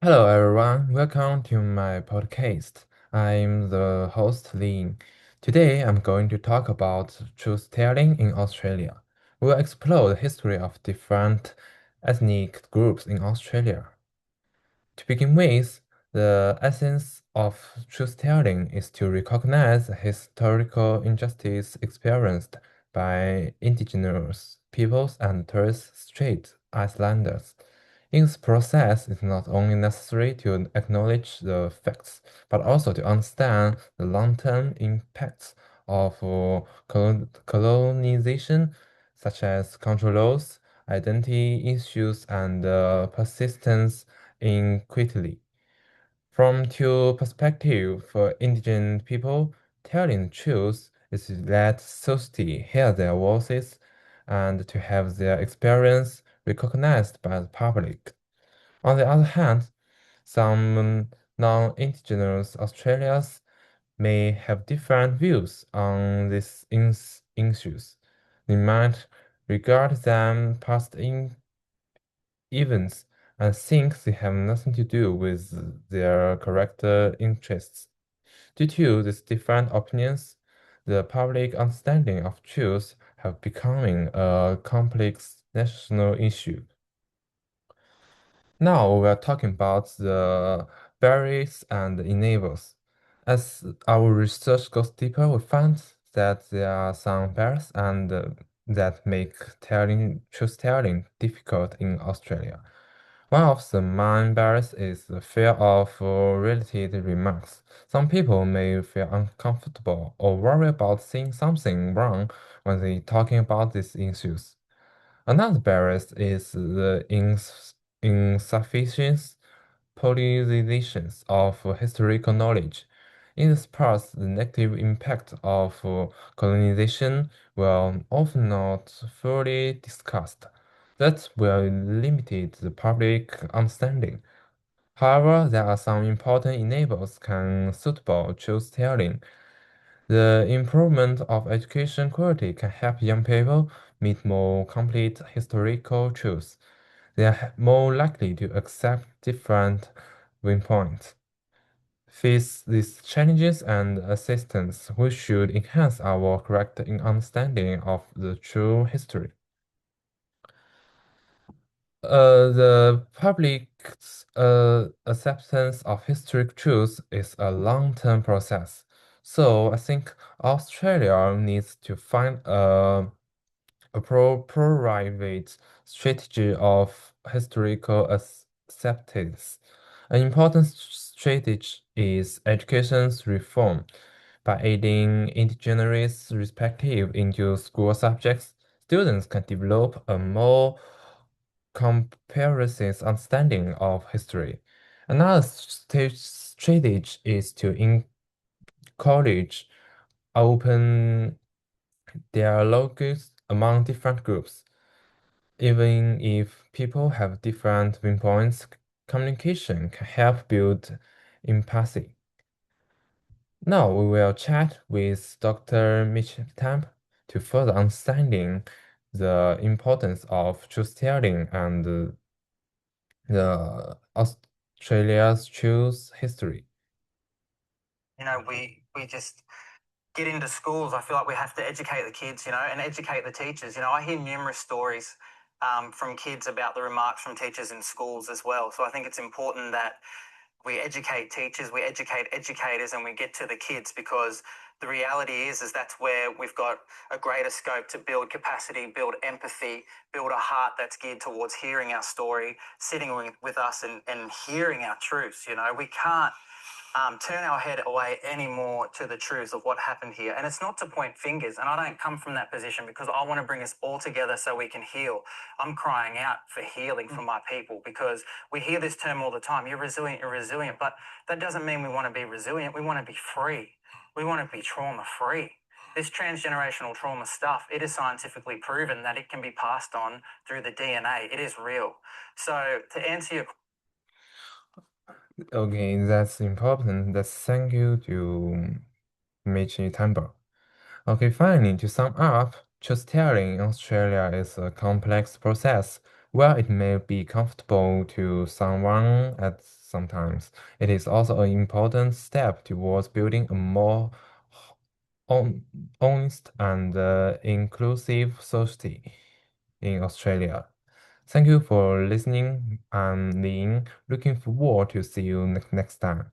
Hello everyone, welcome to my podcast. I'm the host Liying. Today I'm going to talk about truth telling in Australia. We'll explore the history of different ethnic groups in Australia. To begin with, the essence of truth-telling is to recognize the historical injustice experienced by indigenous peoples and Torres Strait Islanders. In this process, it's not only necessary to acknowledge the facts, but also to understand the long-term impacts of colonization, such as control laws, identity issues, and persistence inequity. From two perspective, for indigenous people, telling the truth is to let society hear their voices and to have their experience recognized by the public. On the other hand, some non-indigenous Australians may have different views on these issues. They might regard them past events and think they have nothing to do with their character interests. Due to these different opinions, the public understanding of truth have becoming a complex national issue. Now we are talking about the barriers and enablers. As our research goes deeper, we find that there are some barriers and that make truth telling difficult in Australia. One of the main barriers is the fear of related remarks. Some people may feel uncomfortable or worry about saying something wrong when they talking about these issues. Another barrier is the insufficient politicization of historical knowledge. In this part, the negative impact of colonization will often not fully discussed. That will limit the public understanding. However, there are some important enablers can suitable truth telling. The improvement of education quality can help young people meet more complete historical truths. They are more likely to accept different viewpoints. Face these challenges and assistance, we should enhance our correct understanding of the true history. The public's acceptance of historic truth is a long-term process. So I think Australia needs to find a private strategy of historical acceptance. An important strategy is education's reform. By adding indigenous perspective into school subjects, students can develop a more comprehensive understanding of history. Another strategy is to encourage open dialogues among different groups. Even if people have different viewpoints, communication can help build empathy. Now we will chat with Dr. Mitch Tamp to further understanding the importance of truth telling and the Australia's truth history. We just get into schools. I feel like we have to educate the kids, and educate the teachers. I hear numerous stories from kids about the remarks from teachers in schools as well. So I think it's important that we educate teachers, we educate educators, and we get to the kids, because the reality is that's where we've got a greater scope to build capacity, build empathy, build a heart that's geared towards hearing our story, sitting with us and hearing our truths. We can't turn our head away anymore to the truth of what happened here. And it's not to point fingers. And I don't come from that position, because I want to bring us all together so we can heal. I'm crying out for healing for my people, because we hear this term all the time. You're resilient, you're resilient. But that doesn't mean we want to be resilient. We want to be free. We want to be trauma free. This transgenerational trauma stuff, it is scientifically proven that it can be passed on through the DNA. It is real. So to answer your Okay, that's important. That's thank you to Michi Tambo. Okay, finally, to sum up, truth telling in Australia is a complex process While it may be comfortable to someone at sometimes, it is also an important step towards building a more hon- honest and inclusive society in Australia. Thank you for listening. I'm Liying. Looking forward to see you next time.